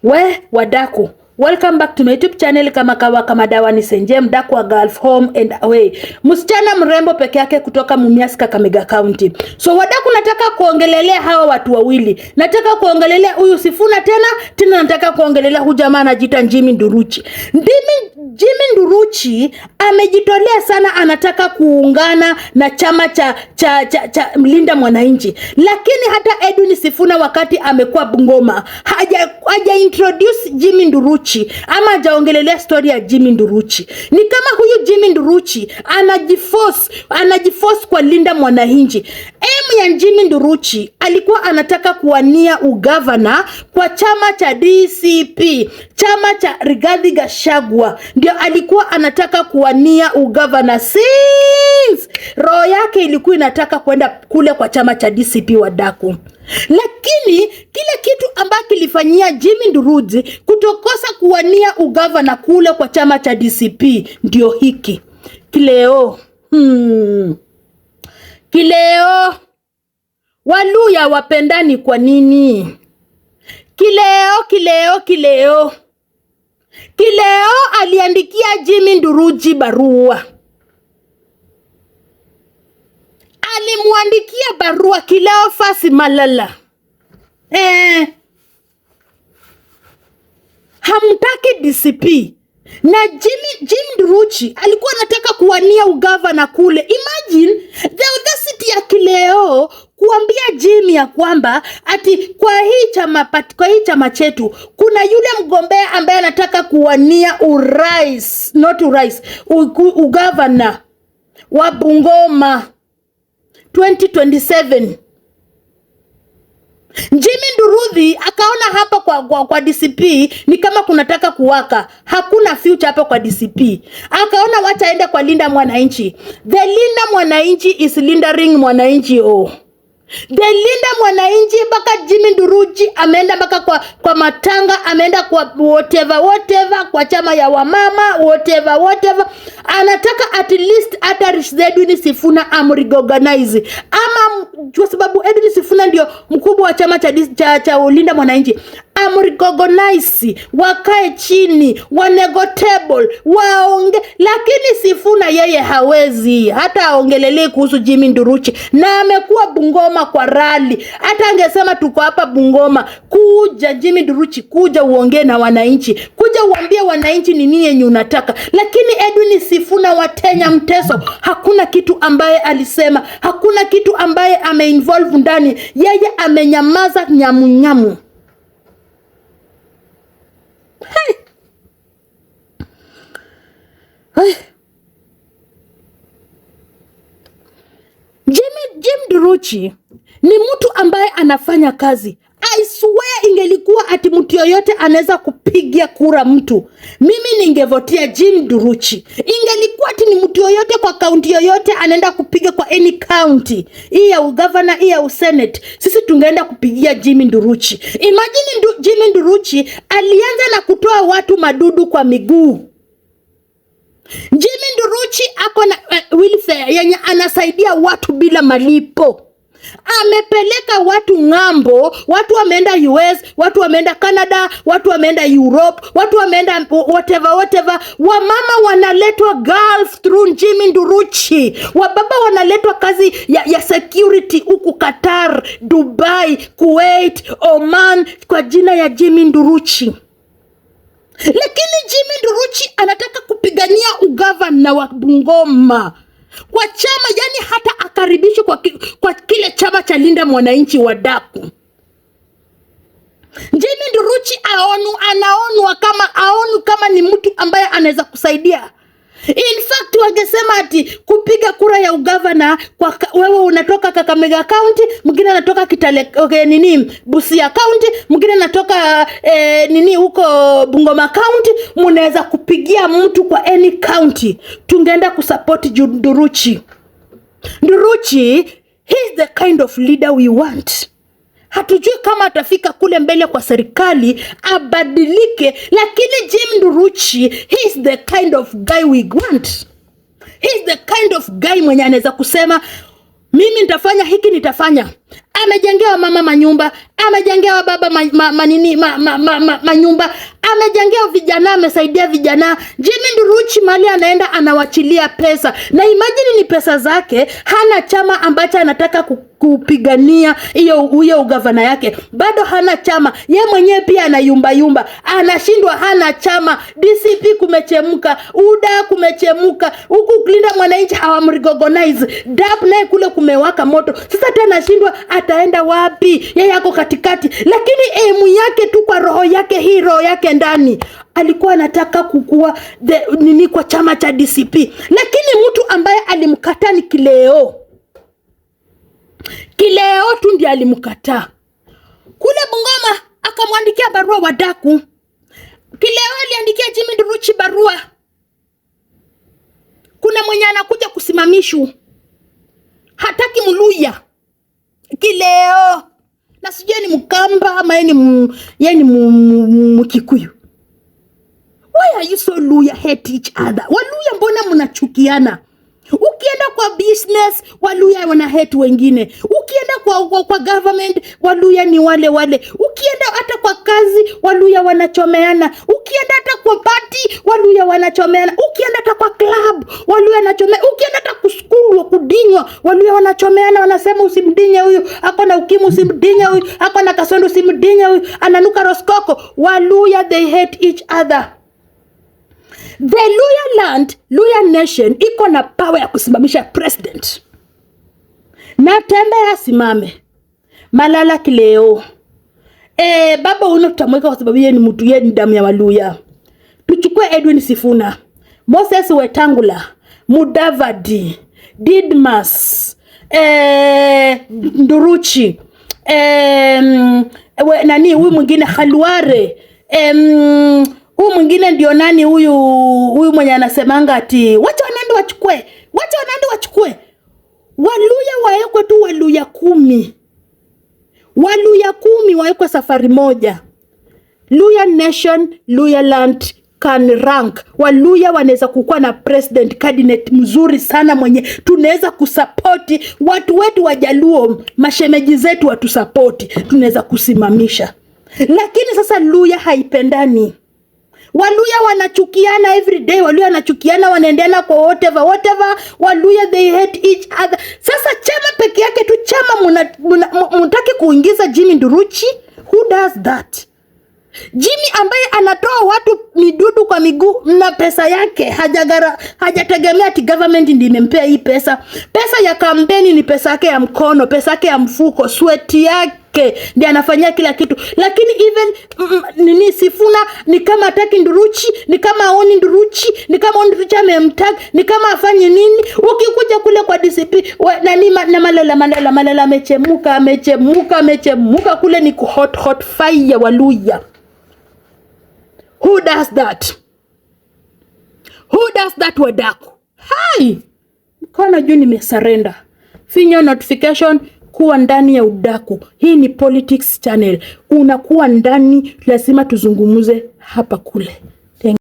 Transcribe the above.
We wadaku, welcome back to my YouTube channel. Kama dawa ni Senje mdaku wa Gulf Home and Away. Msichana mrembo peke yake kutoka Mumias, Kakamega County. So wadaku, nataka kuongelelea hawa watu wawili. Nataka kuongelelea huyu Sifuna tena nataka kuongelelea huyu jamaa anajiita Jimmy Nduruchi. Jimmy Nduruchi amejitolea sana, anataka kuungana na chama cha Mlinda Mwananchi. Lakini hata Edwin Sifuna wakati amekuwa Bungoma haja introduce Jimmy Nduruchi ama hajaongelelea story ya Jimmy Nduruchi. Ni kama huyu Jimmy Nduruchi anajiforce kwa Linda Mwananchi. Ya Jimmy Nduruchi alikuwa anataka kuwania ugavana kwa chama cha DCP, chama cha Rigathi Gachagua. Ndio alikuwa anataka kuwania ugavana, since roho yake ilikuwa inataka kwenda kule kwa chama cha DCP wadaku. Lakini kile kitu ambacho kilifanyia Jimmy Nduruchi kutokosa kuwania ugavana kule kwa chama cha DCP ndio hiki. Kileo Waluya wapendani kwa nini? Kileo aliandikia Jimmy Nduruchi barua. Alimuandikia barua Kileo Fasi Malala. Hamtaki DCP. Na Jimmy Nduruchi alikuwa anataka kuwania ugavana kule. Imagine the audacity ya Kileo kuambia Jimmy ya kwamba ati kwa hii chama chetu kuna yule mgombea ambaye anataka kuwania ugavana wa Bungoma 2027. Jimmy Nduruchi akaona hapa kwa DCP ni kama kunataka kuwaka, hakuna future hapa kwa DCP. Akaona wacha aende kwa Linda Mwananchi. The Linda Mwananchi is lindering Mwananchi. The Linda Mwananchi mpaka Jimmy Nduruchi ameenda mpaka kwa matanga, ameenda kwa whatever kwa chama ya wamama whatever. Anataka at least hata Edwin Sifuna amrecognize, ama kwa sababu Edwin Sifuna ndio mkubwa wa chama cha Linda Mwananchi, amrecognize, wakae chini, wanegotable, waonge. Lakini Sifuna yeye hawezi hata aongelelee kuhusu Jimmy Nduruchi, na amekuwa Bungoma kwa rally. Hata angesema tuko hapa Bungoma, kuja Jimmy Nduruchi, kuja uongee na wananchi, kuja uambie wananchi ni nini yenye unataka. Lakini Edwin Sifuna watenya mteso, hakuna kitu ambaye alisema, hakuna kitu ambaye ameinvolve ndani. Yeye amenyamaza nyamu. Jimmy Nduruchi ni mtu ambaye anafanya kazi. I swear ingelikuwa ati mtu yoyote anaweza kupigia kura mtu, mimi ningevotia Jimmy Nduruchi. Ingelikuwa ati ni mtu yoyote kwa county yoyote anaenda kupiga kwa any county, hii ya ugavana, hii ya usenate, sisi tungeenda kupigia Jimmy Nduruchi. Imagine Jimmy Nduruchi alianza na kutoa watu madudu kwa miguu. Jimmy Nduruchi ako na welfare yenye anasaidia watu bila malipo. Amepeleka watu ngambo, watu wameenda US, watu wameenda Canada, watu wameenda Europe, watu wameenda whatever. Wamama wanaletwa Gulf through Jimmy Nduruchi. Wababa wanaletwa kazi ya security huku Qatar, Dubai, Kuwait, Oman kwa jina ya Jimmy Nduruchi. Lakini Jimmy Nduruchi anataka kupigania ugavana wa Bungoma kwa chama, yani hata akaribishwa kwa kile chama cha Linda Mwananchi wadaku. Jimmy Nduruchi anaonwa kama ni mtu ambaye anaweza kusaidia. In fact wangesema ati kupiga kura ya ugavana kwa wewe unatoka Kakamega County, mwingine anatoka Kitale Busia County, mwingine anatoka huko Bungoma County, mnaweza kupigia mtu kwa any county. Tungeenda kusupport Nduruchi. Nduruchi, he is the kind of leader we want. Hatujui kama atafika kule mbele kwa serikali abadilike, lakini Jimmy Nduruchi, he is the kind of guy we want. He is the kind of guy mwenye anaweza kusema mimi nitafanya hiki, nitafanya. Amejengea mama manyumba, amejengea baba manyumba, amejengea vijana, amesaidia vijana. Jimmy Nduruchi mali anaenda anawachilia pesa. Na imagine ni pesa zake, hana chama ambacho anataka kupigania hiyo ugavana yake. Bado hana chama. Ye mwenyewe pia anayumba. Anashindwa, hana chama. DCP kumechemuka, UDA kumechemuka. Huku Kulinda Mwananchi hawamrecognize. DAP naye kule kumewaka moto. Sasa tena anashindwa ataenda wapi? Yeye yako katikati. Lakini emu yake tu kwa roho yake, hii roho yake ndani, alikuwa anataka kukua kwa chama cha DCP. Lakini mtu ambaye alimkataa ni Kileo. Kileo tu ndiye alimkataa. Kule Bungoma akamwandikia barua Wadaku. Kileo aliandikia Jimmy Nduruchi barua. Kuna mwenye anakuja kusimamishwa. Hataki Mluya. Kileo. Na sijui ni Mkamba ama yeye ni Mkikuyu. Why are you so Luya hate each other? Waluya mbona mnachukiana? Ukienda kwa business, Waluya wana hate wengine. Ukienda kwa government, Waluya ni wale. Ukienda hata kwa kazi, Waluya wanachomeana. Ukienda hata kwa party, Waluya wanachomeana. Ukienda hata kwa club, Waluya wanachomeana. Ukienda hata kwa school kudinywa, Waluya wanachomeana, wanasema usimdinye huyu, hapa na ukimwi usimdinye huyu, hapa na kasondo usimdinye huyu, ananuka roskoko. Waluya they hate each other. The Luya land, Luya nation iko na power ya kusimamisha president. Na Tembea simame. Malala Kileo. Baba uno tutamweka kwa sababu yeye ni mtu, yeye ni damu ya Waluya. Tuchukue Edwin Sifuna, Moses Wetangula, Mudavadi, Didmas, Nduruchi, huyu mwingine Khalware, huyu mwingine ndio nani huyu mwenye anasemanga ati wacha wanaende wachukue. Waluya waekwe tu Waluya 10. Waluya 10 waekwe safari moja. Luya nation, Luya land can rank. Waluya wanaweza kukua na president cabinet mzuri sana mwenye tunaweza kusupporti watu wetu Wajaluo, mashemeji zetu watu supporti, tunaweza kusimamisha. Lakini sasa Luya haipendani. Waluya wanachukiana every day. Waluya wanachukiana, wanaendeana kwa whatever. Waluya they hate each other. Sasa chama peke yake tu, chama mutaki kuingiza Jimmy Nduruchi. Who does that? Jimmy ambaye anatoa watu midudu kwa miguu na pesa yake, hajategemea ati government ndiyo imempea hii pesa. Pesa ya kampeni ni pesa yake ya mkono, pesa yake ya mfuko, sweat yake ndiye anafanyia kila kitu. Lakini even Sifuna ni kama hataki Nduruchi, ni kama aoni Nduruchi, ni kama Nduruchi amemtag, ni kama afanye nini. Ukikuja kule kwa DCP na Malala amechemuka kule, ni hot fire Waluya. Who does that? Wadaku? Hai! Mkono juu nimesurrender. Finya notification, kuwa ndani ya udaku. Hii ni Politics Channel. Unakuwa ndani, lazima tuzungumuze hapa kule.